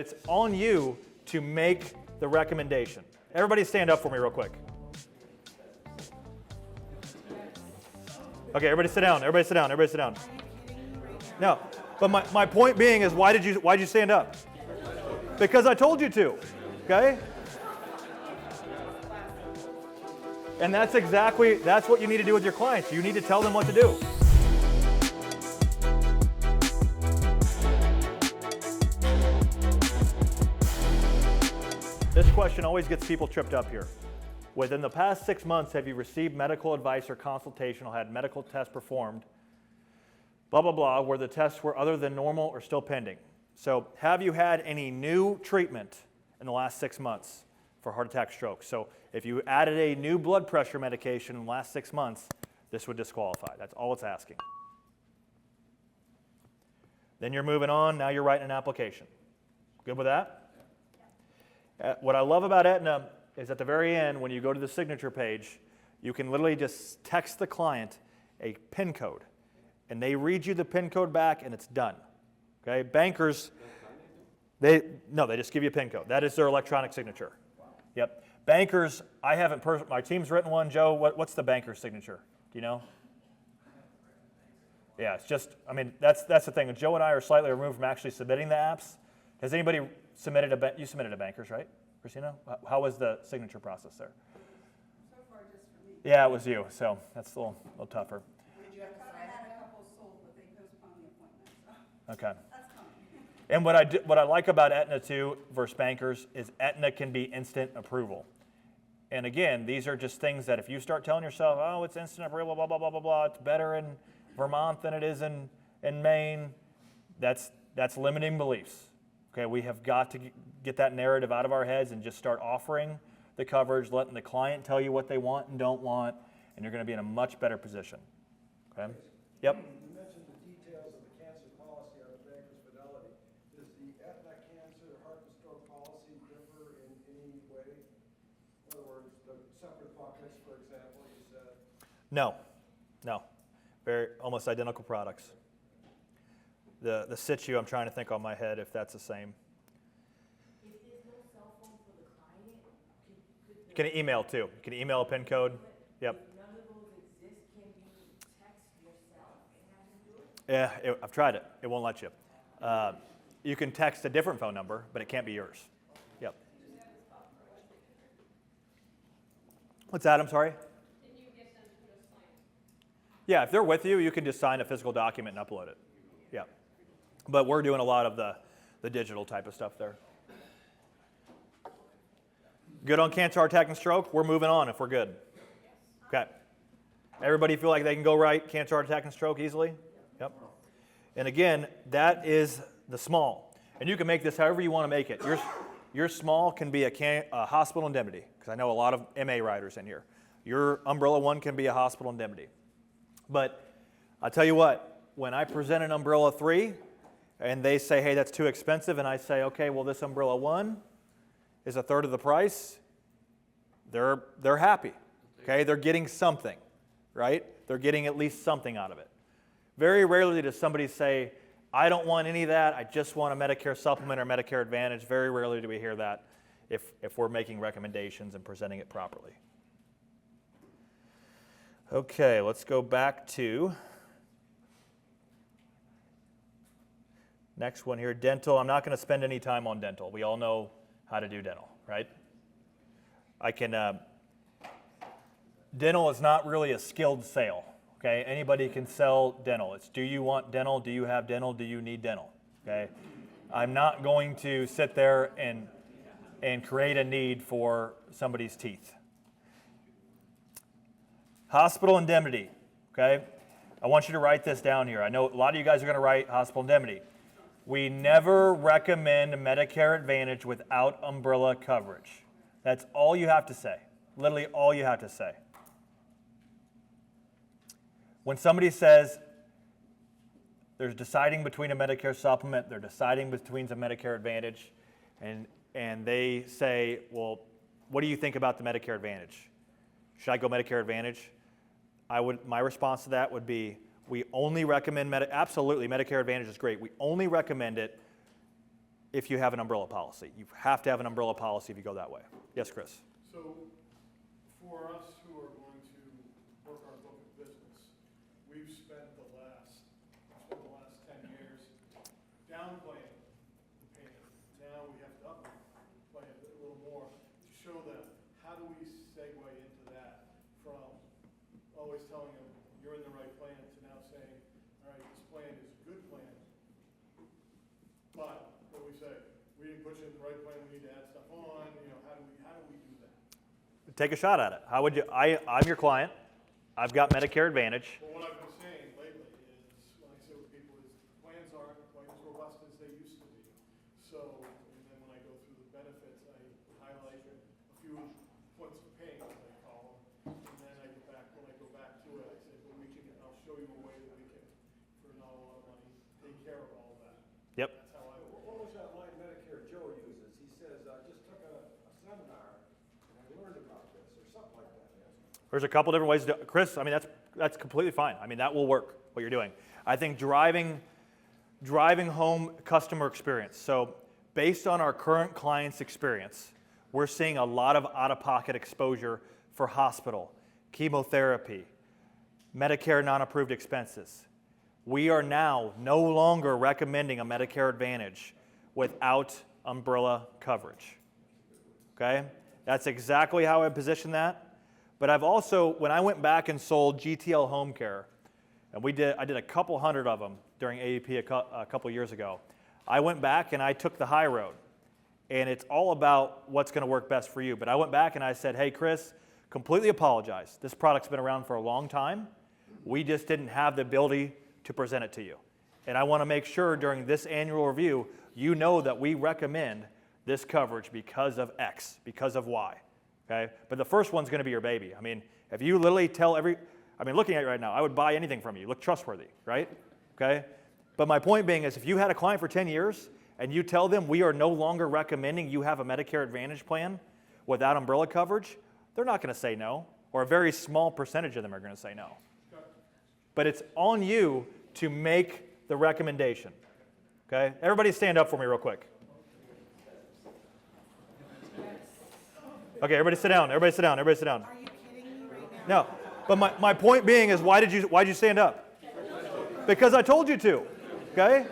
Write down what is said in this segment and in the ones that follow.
It's on you to make the recommendation. Everybody stand up for me real quick. Okay, everybody sit down. Everybody sit down. Everybody sit down. No, but my point being is why'd you stand up? Because I told you to, okay? And that's what you need to do with your clients. You need to tell them what to do. This question always gets people tripped up here. Within the past 6 months, have you received medical advice or consultation or had medical tests performed, blah, blah, blah, where the tests were other than normal or still pending? So have you had any new treatment in the last 6 months for heart attack, stroke? So if you added a new blood pressure medication in the last 6 months, this would disqualify. That's all it's asking. Then you're moving on. Now you're writing an application. Good with that? What I love about Aetna is at the very end, when you go to the signature page, you can literally just text the client a PIN code, and they read you the PIN code back, and it's done. Okay, bankers, they just give you a PIN code. That is their electronic signature. Yep. Bankers, I haven't my team's written one. Joe, what's the banker's signature? Do you know? Yeah, it's just, I mean, that's the thing. Joe and I are slightly removed from actually submitting the apps. Has anybody submitted you submitted a bankers, right, Christina? How was the signature process there? So far, just for me. Yeah, it was you, so that's a little tougher. Did you have to sign? I had a couple sold, but they postponed the appointment. So. Okay. That's coming. And what I like about Aetna too versus bankers is Aetna can be instant approval. And again, these are just things that if you start telling yourself, oh, it's instant approval, blah, blah, blah, blah, blah, it's better in Vermont than it is in Maine, that's limiting beliefs. Okay, we have got to get that narrative out of our heads and just start offering the coverage, letting the client tell you what they want and don't want, and you're going to be in a much better position. Okay? Yep. You mentioned the details of the cancer policy on the Bankers Fidelity. Does the Aetna cancer heart and stroke policy differ in any way? In other words, the separate buckets, for example, you said? No. Very almost identical products. The situ, I'm trying to think on my head if that's the same. If there's no cell phone for the client, You can email too. You can email a PIN code. Yep. if none of those exist, can you text yourself and have them do it? Yeah, I've tried it. It won't let you. You can text a different phone number, but it can't be yours. Yep. What's that? I'm sorry? Yeah, if they're with you, you can just sign a physical document and upload it. Yeah. But we're doing a lot of the digital type of stuff there. Good on cancer, heart attack, and stroke? We're moving on if we're good. Okay. Everybody feel like they can go write cancer, heart attack, and stroke easily? Yep. And again, that is the small. And you can make this however you want to make it. Your small can be a hospital indemnity, because I know a lot of MA writers in here. Your umbrella one can be a hospital indemnity. But I'll tell you what, when I present an umbrella 3 and they say, hey, that's too expensive, and I say, okay, well, this umbrella 1 is a third of the price, they're happy. Okay, they're getting something, right? They're getting at least something out of it. Very rarely does somebody say, I don't want any of that, I just want a Medicare supplement or Medicare Advantage. Very rarely do we hear that if we're making recommendations and presenting it properly. Okay, let's go back to next one here, dental. I'm not going to spend any time on dental. We all know how to do dental, right? Dental is not really a skilled sale, okay? Anybody can sell dental. It's do you want dental? Do you have dental? Do you need dental? Okay? I'm not going to sit there and create a need for somebody's teeth. Hospital indemnity, okay? I want you to write this down here. I know a lot of you guys are going to write hospital indemnity. We never recommend Medicare Advantage without umbrella coverage. That's all you have to say. Literally all you have to say. When somebody says they're deciding between a Medicare supplement, they're deciding between a Medicare Advantage, and they say, well, what do you think about the Medicare Advantage? Should I go Medicare Advantage? My response to that would be, we only recommend, absolutely, Medicare Advantage is great. We only recommend it if you have an umbrella policy. You have to have an umbrella policy if you go that way. Yes, Chris? So for us who are going to work our book of business, we've spent the last 10 years downplaying the pain. Now we have to upplay it a little more to show them how do we segue into that from always telling them you're in the right plan to now saying, all right, this plan is a good plan, but what we say, we didn't put you in the right plan, we need to add stuff on, how do we do that? Take a shot at it. How would you? I'm your client. I've got Medicare Advantage. Well, what I've been saying lately is, when I say with people, is plans aren't quite as robust as they used to be. So, and then when I go through the benefits, I highlight a few points of pain, as I call them, and then when I go back to it, I say, well, I'll show you a way that we can, for not a lot of money, take care of all of that. Yep. That's how I work. What was that line Medicare Joe uses? He says, I just took a seminar and I learned about this, or something like that. There's a couple different ways to do it. Chris, I mean, that's completely fine. I mean, that will work, what you're doing. I think driving home customer experience. So based on our current client's experience, we're seeing a lot of out-of-pocket exposure for hospital, chemotherapy, Medicare non-approved expenses. We are now no longer recommending a Medicare Advantage without umbrella coverage. Okay? That's exactly how I position that. But I've also, when I went back and sold GTL Home Care, and I did a couple hundred of them during AEP a couple years ago, I went back and I took the high road. And it's all about what's going to work best for you. But I went back and I said, hey, Chris, completely apologize. This product's been around for a long time. We just didn't have the ability to present it to you. And I want to make sure during this annual review, you know that we recommend this coverage because of X, because of Y. Okay? But the first one's going to be your baby. I mean, if you literally tell looking at you right now, I would buy anything from you. You look trustworthy, right? Okay? But my point being is if you had a client for 10 years and you tell them we are no longer recommending you have a Medicare Advantage plan without umbrella coverage, they're not going to say no, or a very small percentage of them are going to say no. But it's on you to make the recommendation. Okay? Everybody stand up for me real quick. Okay, everybody sit down. Everybody sit down. Everybody sit down. Are you kidding me right now? No. But my point being is why'd you stand up? Because I told you to. Okay?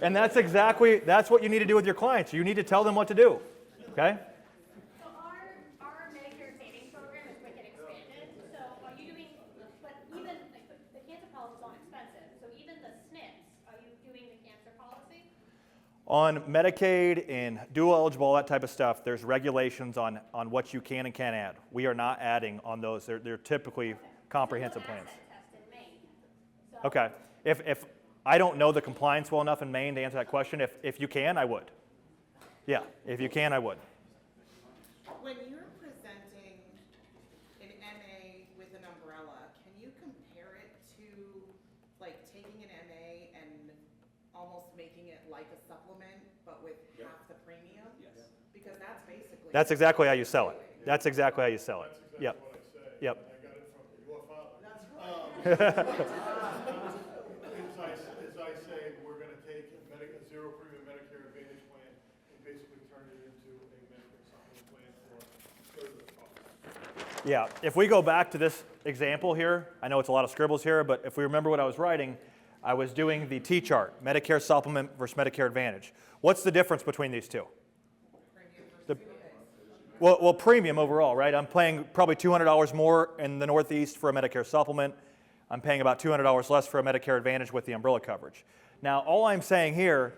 And that's what you need to do with your clients. You need to tell them what to do. Okay? So our Medicare savings program is wicked expanded. So are you doing, but even like the cancer policy is not expensive. So even the SNPs, are you doing the cancer policy? On Medicaid and dual eligible, all that type of stuff, there's regulations on what you can and can't add. We are not adding on those. They're typically comprehensive plans. Test in Maine. So Okay. If I don't know the compliance well enough in Maine to answer that question, if you can, I would. Yeah, if you can, I would. When you're presenting an MA with an umbrella, can you compare it to like taking an MA and almost making it like a supplement, but with half the premium? Yes. Because that's basically. That's exactly how you sell it. That's exactly how you sell it. That's Yep. exactly what I say. Yep. I got it from your father. That's right. As I say, we're going to take a zero premium Medicare Advantage plan and basically turn it into a Medicare supplement plan for third of the cost. Yeah, if we go back to this example here, I know it's a lot of scribbles here, but if we remember what I was writing, I was doing the T-chart, Medicare Supplement versus Medicare Advantage. What's the difference between these two? Well, premium overall, right? I'm paying probably $200 more in the Northeast for a Medicare Supplement. I'm paying about $200 less for a Medicare Advantage with the umbrella coverage. Now, all I'm saying here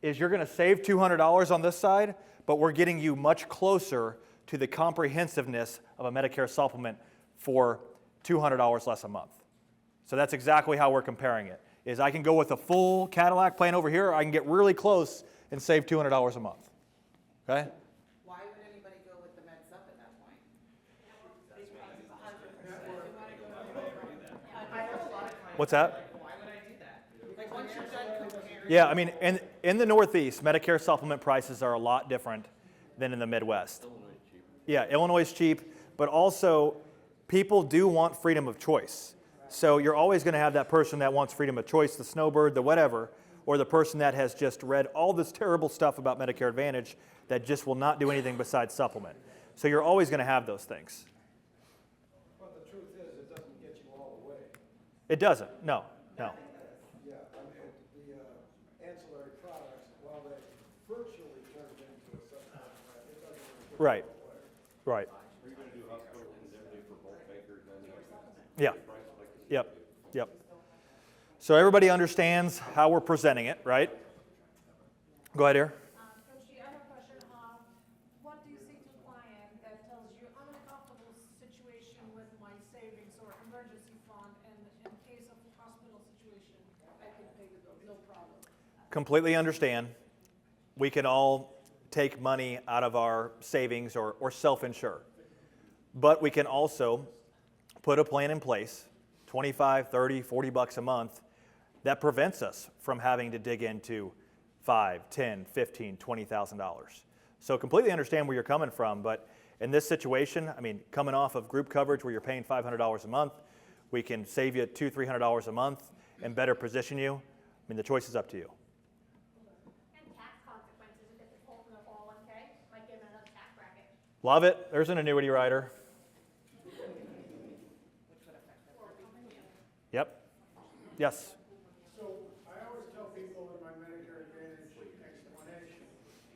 is you're going to save $200 on this side, but we're getting you much closer to the comprehensiveness of a Medicare Supplement for $200 less a month. So that's exactly how we're comparing it, is I can go with a full Cadillac plan over here, or I can get really close and save $200 a month. Okay? Why would anybody go with the Med Sup at that point? What's that? Why would I do that? Like once you're done comparing. Yeah, I mean, in the Northeast, Medicare Supplement prices are a lot different than in the Midwest. Yeah, Illinois is cheap, but also people do want freedom of choice. So you're always going to have that person that wants freedom of choice, the snowbird, the whatever. or the person that has just read all this terrible stuff about Medicare Advantage that just will not do anything besides supplement. So you're always going to have those things. But the truth is, it doesn't get you all the way. It doesn't. No. Yeah, I mean, the ancillary products, while they virtually turned into a supplement plan, it doesn't really get Right. you all the way. Right. Are you going to do hospital indemnity for both bakers and the Yeah. price like this? Yep. Yep. So everybody understands how we're presenting it, right? Go ahead here. Coach G, I have a question. What do you say to a client that tells you, I'm in a comfortable situation with my savings or emergency fund, and in case of hospital situation, I can pay the bill, no problem? Completely understand. We can all take money out of our savings or self-insure. But we can also put a plan in place, $25, $30, $40 a month, that prevents us from having to dig into $5, $10, $15, $20,000. So completely understand where you're coming from, but in this situation, I mean, coming off of group coverage where you're paying $500 a month, we can save you $200, $300 a month and better position you. I mean, the choice is up to you. And tax consequences if it's pulled from the 401k, might give them another tax bracket. Love it. There's an annuity rider. Yep. Yes. So I always tell people in my Medicare Advantage explanation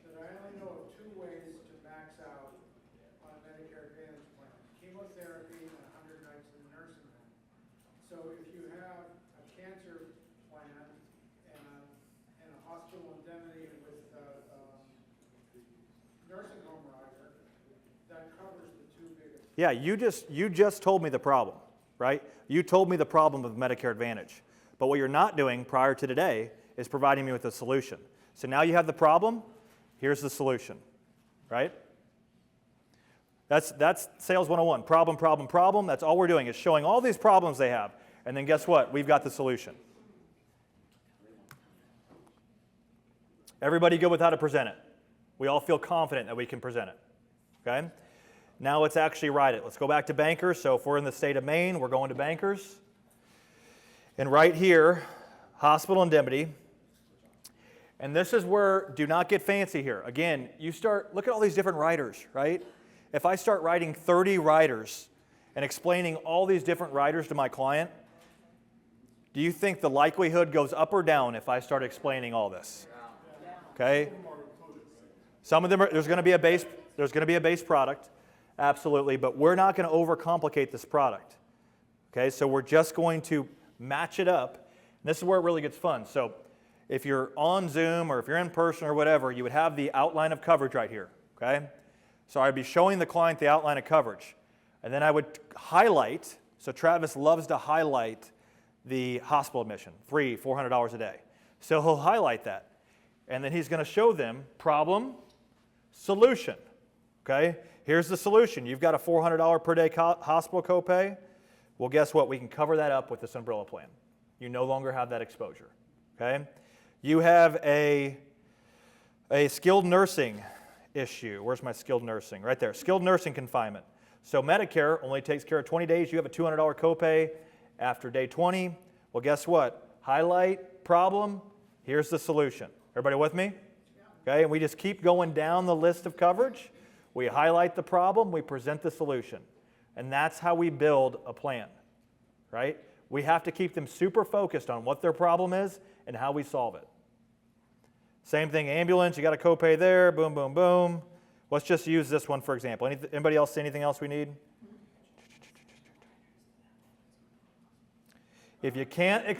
that I only know of 2 ways to max out on a Medicare Advantage plan: chemotherapy and 100 nights in the nursing home. So if you have a cancer plan and a hospital indemnity with nursing home rider, that covers the 2 biggest. Yeah, you just told me the problem, right? You told me the problem with Medicare Advantage. But what you're not doing prior to today is providing me with a solution. So now you have the problem, here's the solution, right? That's sales 101, problem, problem, problem. That's all we're doing is showing all these problems they have. And then guess what? We've got the solution. Everybody good with how to present it? We all feel confident that we can present it, okay? Now let's actually write it. Let's go back to bankers. So if we're in the state of Maine, we're going to bankers. And right here, hospital indemnity. And this is where, do not get fancy here. Again, look at all these different riders, right? If I start writing 30 riders and explaining all these different riders to my client, do you think the likelihood goes up or down if I start explaining all this? Okay? Some of them there's going to be a base product. Absolutely, but we're not going to overcomplicate this product. Okay, so we're just going to match it up. And this is where it really gets fun. So if you're on Zoom or if you're in person or whatever, you would have the outline of coverage right here. Okay, so I'd be showing the client the outline of coverage. And then I would highlight, so Travis loves to highlight the hospital admission, $400 a day. So he'll highlight that. And then he's going to show them problem, solution. Okay? Here's the solution. You've got a $400 per day hospital copay. Well, guess what? We can cover that up with this umbrella plan. You no longer have that exposure. Okay? You have a skilled nursing issue. Where's my skilled nursing? Right there. Skilled nursing confinement. So Medicare only takes care of 20 days. You have a $200 copay after day 20. Well, guess what? Highlight problem. Here's the solution. Everybody with me? Okay, and we just keep going down the list of coverage. We highlight the problem, we present the solution. And that's how we build a plan, right? We have to keep them super focused on what their problem is and how we solve it. Same thing, ambulance, you got a copay there, boom, boom, boom. Let's just use this one for example. Anybody else see anything else we need? If you can't...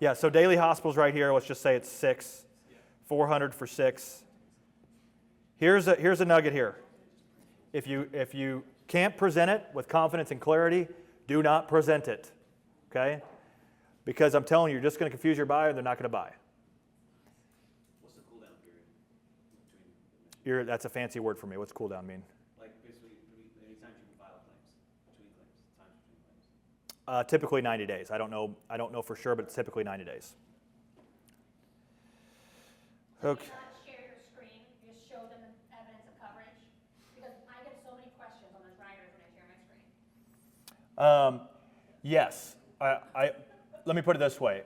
Yeah, so daily hospitals right here, let's just say it's 6. 400 for 6. Here's a nugget here. If you can't present it with confidence and clarity, do not present it, okay? Because I'm telling you, you're just going to confuse your buyer and they're not going to buy. What's the cool down period between? That's a fancy word for me. What's cool down mean? Like basically, any time you can file claims, between claims, times between claims. Typically 90 days. I don't know for sure, but it's typically 90 days. Okay. Do not share your screen, just show them the evidence of coverage, because I get so many questions on those riders when I share my screen. Yes. let me put it this way.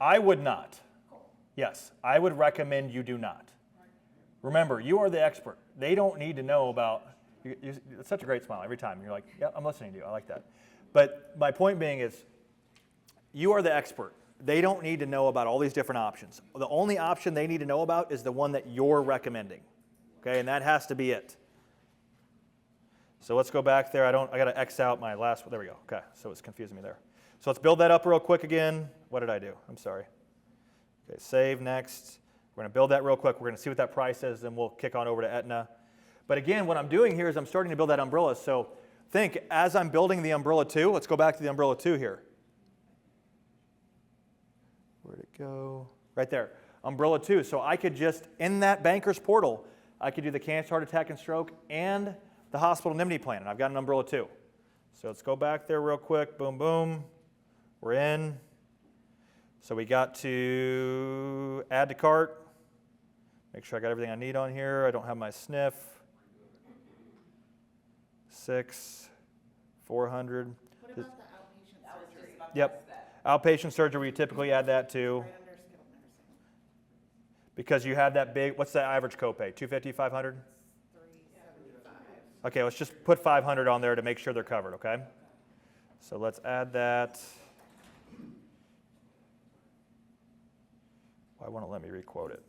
I would not. Yes, I would recommend you do not. Remember, you are the expert. They don't need to know about, it's such a great smile every time. You're like, yeah, I'm listening to you. I like that. But my point being is, you are the expert. They don't need to know about all these different options. The only option they need to know about is the one that you're recommending. Okay, and that has to be it. So let's go back there. I got to X out my last, there we go. Okay, so it's confusing me there. So let's build that up real quick again. What did I do? I'm sorry. Okay, save, next. We're going to build that real quick. We're going to see what that price is, then we'll kick on over to Aetna. But again, what I'm doing here is I'm starting to build that umbrella. So think, as I'm building the umbrella 2, let's go back to the umbrella 2 here. Where'd it go? Right there, umbrella 2. So I could just, in that banker's portal, I could do the cancer, heart attack, and stroke, and the hospital indemnity plan, and I've got an umbrella 2. So let's go back there real quick. Boom, boom. We're in. So we got to add to cart. Make sure I got everything I need on here. I don't have my SNF. 6, 400. What about the outpatient surgery? Yep. Outpatient surgery, we typically add that too. Right under skilled nursing. Because you have that big, what's the average copay? 250, 500? 375. Okay, let's just put 500 on there to make sure they're covered, okay? So let's add that. Why won't it let me requote it?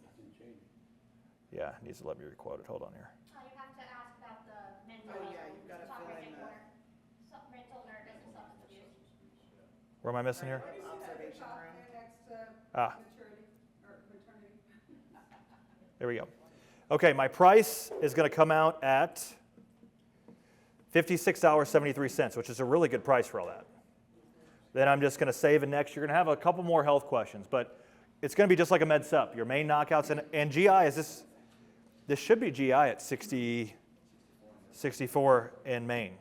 Yeah, it needs to let me requote it. Hold on here. You have to ask about the mental Oh, health. yeah, you've gotta fill in the- Mental nervous and substance abuse. Where am I missing here? Observation Top room. there next to Ah, maturity, or maternity. there we go. Okay, my price is going to come out at $56.73, which is a really good price for all that. Then I'm just going to save, and next you're going to have a couple more health questions, but it's going to be just like a med sup. Your main knockouts, and GI is this should be GI at 60, 64 in Maine.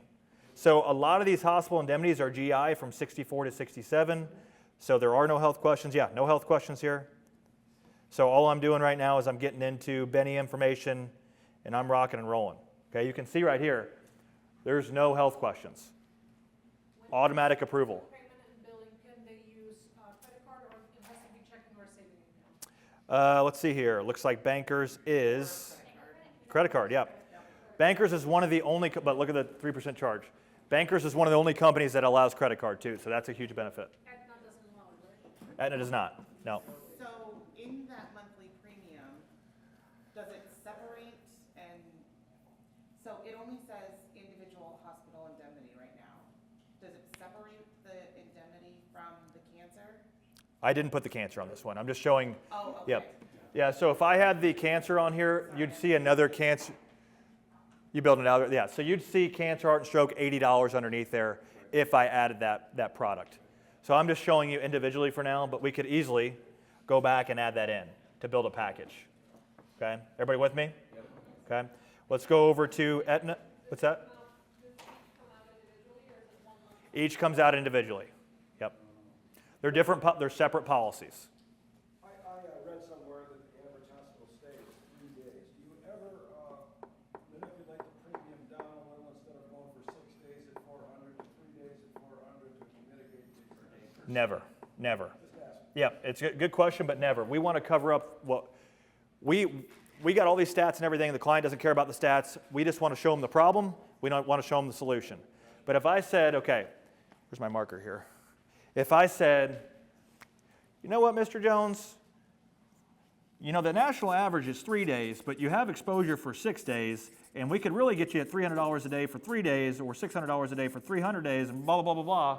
So a lot of these hospital indemnities are GI from 64 to 67. So there are no health questions. Yeah, no health questions here. So all I'm doing right now is I'm getting into Benny information, and I'm rocking and rolling. Okay, you can see right here, there's no health questions. Automatic approval. Payment and billing, can they use credit card or it has to be checking or saving account? Let's see here. Looks like Bankers is credit card. Yeah, Bankers is one of the only. But look at the 3% charge. Bankers is one of the only companies that allows credit card too. So that's a huge benefit. Aetna doesn't allow it, right? Aetna does not. No. So in that monthly premium, does it separate and, so it only says individual hospital indemnity right now. Does it separate the indemnity from the cancer? I didn't put the cancer on this one. I'm just showing. Oh, okay. Yep. Yeah. So if I had the cancer on here, you'd see another cancer. You build it out. Yeah. So you'd see cancer, heart, and stroke, $80 underneath there if I added that product. So I'm just showing you individually for now, but we could easily go back and add that in to build a package. Okay. Everybody with me? Okay. Let's go over to Aetna. What's that? Each comes out individually. Yep. They're different. They're separate policies. I read somewhere that the average hospital stay is 3 days. Do you ever manipulate the premium down a little instead of going for 6 days at 400 to 3 days at 400 to mitigate the Never. Never. Just ask. Yeah, it's a good question, but never. We want to cover up what we got all these stats and everything. The client doesn't care about the stats. We just want to show them the problem. We don't want to show them the solution. But if I said, okay, where's my marker here? If I said, you know what, Mr. Jones? You know, the national average is 3 days, but you have exposure for 6 days, and we could really get you at $300 a day for 3 days, or $600 a day for 300 days, and blah, blah, blah, blah, blah.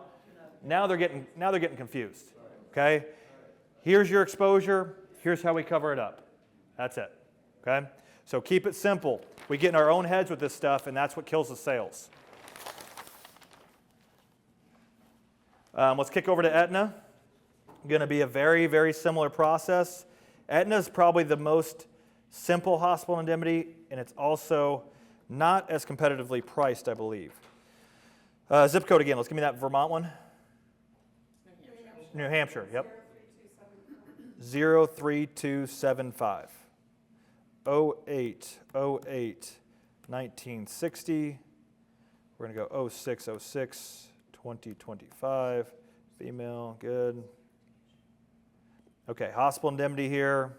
Now they're getting confused, okay? Here's your exposure. Here's how we cover it up. That's it, okay? So keep it simple. We get in our own heads with this stuff, and that's what kills the sales. Let's kick over to Aetna. Going to be a very, very similar process. Aetna is probably the most simple hospital indemnity, and it's also not as competitively priced, I believe. Zip code again. Let's give me that Vermont one. New Hampshire, yep. 03275. 08, 1960. We're going to go 06, 2025, female, good. Okay, hospital indemnity here.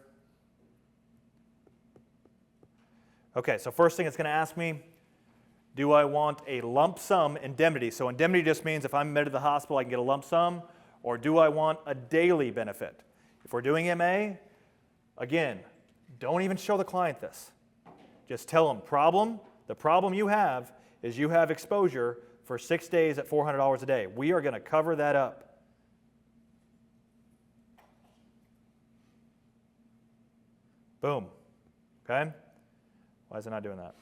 Okay, so first thing it's going to ask me, do I want a lump sum indemnity? So indemnity just means if I'm admitted to the hospital, I can get a lump sum, or do I want a daily benefit? If we're doing MA, again, don't even show the client this. Just tell them, the problem you have is you have exposure for 6 days at $400 a day. We are going to cover that up. Boom. Okay? Why is it not doing that?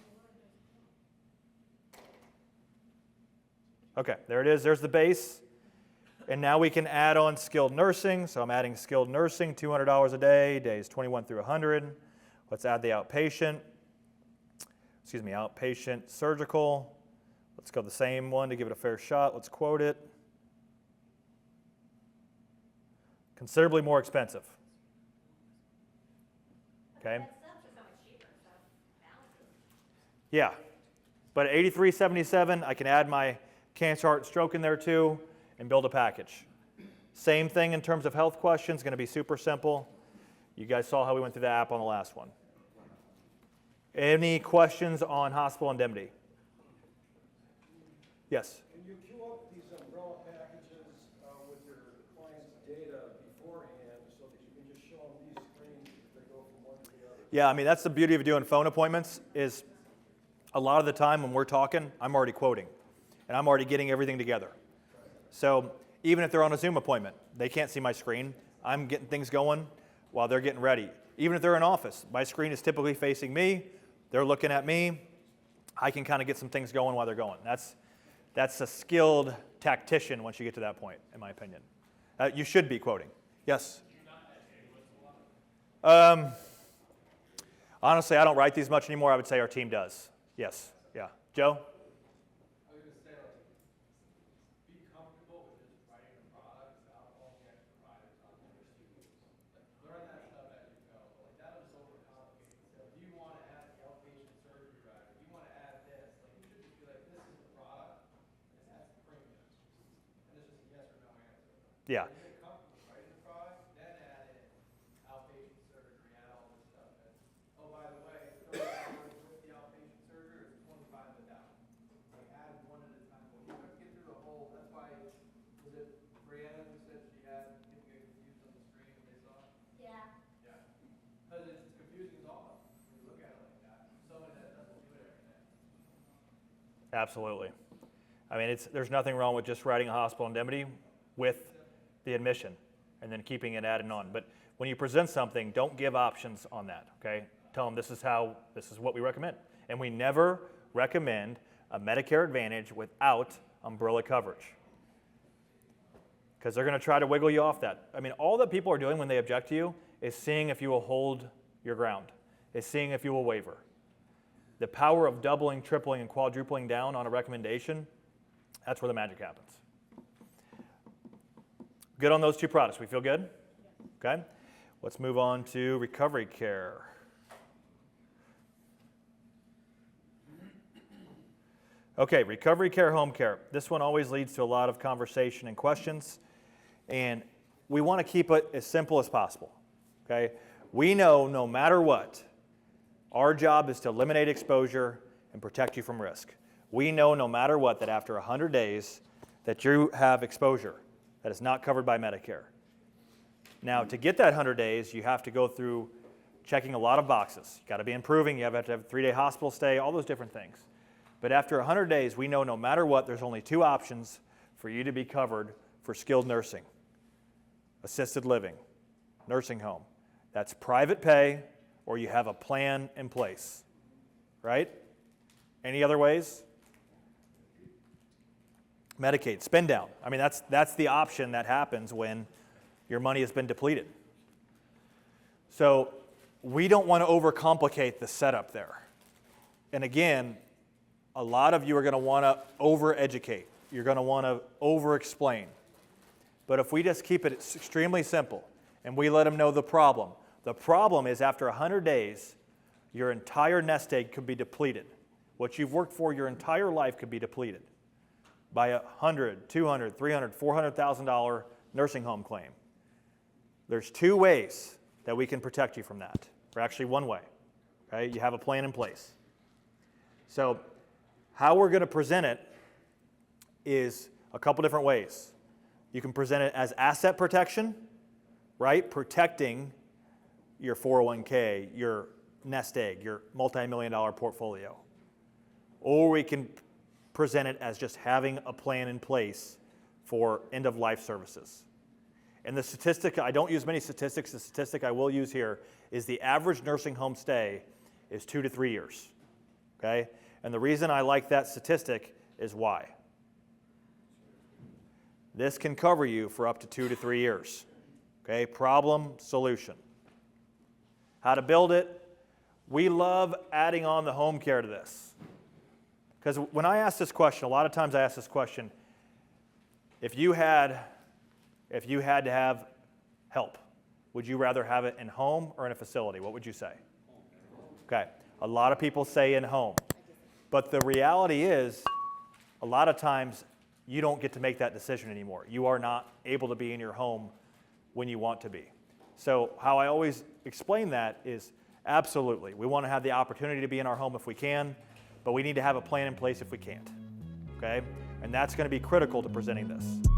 Okay, there it is. There's the base. And now we can add on skilled nursing. So I'm adding skilled nursing, $200 a day, days 21 through 100. Let's add the outpatient. Outpatient surgical. Let's go the same one to give it a fair shot. Let's quote it. Considerably more expensive. Okay. That stuff's just so much cheaper, so balances. Yeah, but at $83.77, I can add my cancer, heart, and stroke in there too and build a package. Same thing in terms of health questions, going to be super simple. You guys saw how we went through the app on the last one. Any questions on hospital indemnity? Yes? Can you queue up these umbrella packages with your client's data beforehand so that you can just show them these screens if they go from one to the other? Yeah, I mean, that's the beauty of doing phone appointments is a lot of the time when we're talking, I'm already quoting, and I'm already getting everything together. So even if they're on a Zoom appointment, they can't see my screen. I'm getting things going while they're getting ready. Even if they're in office, my screen is typically facing me. They're looking at me. I can kind of get some things going while they're going. That's a skilled tactician once you get to that point, in my opinion. You should be quoting. Yes? Honestly, I don't write these much anymore. I would say our team does. Yes. Yeah. Joe? I was going to say, like, be comfortable with just writing the products out all the extra riders on there so you can like, learn that stuff as you go. Like, that'll just overcomplicate it. So if you want to add the outpatient surgery rider, if you want to add this, like, you should just be like, this is the product, this has the premium. And it's just a yes or no answer. Yeah. When you get comfortable writing the product, then add in outpatient surgery, add all this stuff. And, oh, by the way, $30 with the outpatient surgery is $25 without. Like, add one at a time. Well, you have to get through the whole, that's why, was it Brianna who said she had people get confused on the screen when they saw it? Yeah. Yeah. Because it's confusing as all, when you look at it like that. Someone that doesn't do it every day. Absolutely. I mean, there's nothing wrong with just writing a hospital indemnity with the admission and then keeping it added on. But when you present something, don't give options on that, okay? Tell them this is what we recommend. And we never recommend a Medicare Advantage without umbrella coverage, because they're going to try to wiggle you off that. I mean, all that people are doing when they object to you is seeing if you will hold your ground, is seeing if you will waver. The power of doubling, tripling, and quadrupling down on a recommendation, that's where the magic happens. Good on those two products. We feel good? Okay. Let's move on to recovery care. Okay, recovery care, home care. This one always leads to a lot of conversation and questions, and we want to keep it as simple as possible. Okay? We know no matter what, our job is to eliminate exposure and protect you from risk. We know no matter what that after 100 days that you have exposure that is not covered by Medicare. Now, to get that 100 days, you have to go through checking a lot of boxes. You've got to be improving. You have to have a 3-day hospital stay, all those different things. But after 100 days, we know no matter what, there's only 2 options for you to be covered for skilled nursing, assisted living, nursing home. That's private pay, or you have a plan in place, right? Any other ways? Medicaid, spend down. I mean, that's the option that happens when your money has been depleted. So we don't want to overcomplicate the setup there. And again, a lot of you are going to want to over-educate. You're going to want to over-explain. But if we just keep it extremely simple and we let them know the problem is after 100 days, your entire nest egg could be depleted. What you've worked for your entire life could be depleted. by a $100,000, $200,000, $300,000, $400,000 nursing home claim. There's two ways that we can protect you from that, or actually one way. Okay? You have a plan in place. So how we're going to present it is a couple different ways. You can present it as asset protection, right? Protecting your 401k, your nest egg, your multi-million-dollar portfolio. Or we can present it as just having a plan in place for end-of-life services. And the statistic, I don't use many statistics, the statistic I will use here is the average nursing home stay is 2 to 3 years, okay? And the reason I like that statistic is why. This can cover you for up to 2 to 3 years, okay? Problem, solution. How to build it? We love adding on the home care to this. Because when I ask this question, a lot of times I ask this question, if you had to have help, would you rather have it in home or in a facility? What would you say? Okay, a lot of people say in home. But the reality is, a lot of times you don't get to make that decision anymore. You are not able to be in your home when you want to be. So how I always explain that is absolutely, we want to have the opportunity to be in our home if we can, but we need to have a plan in place if we can't. Okay? And that's going to be critical to presenting this.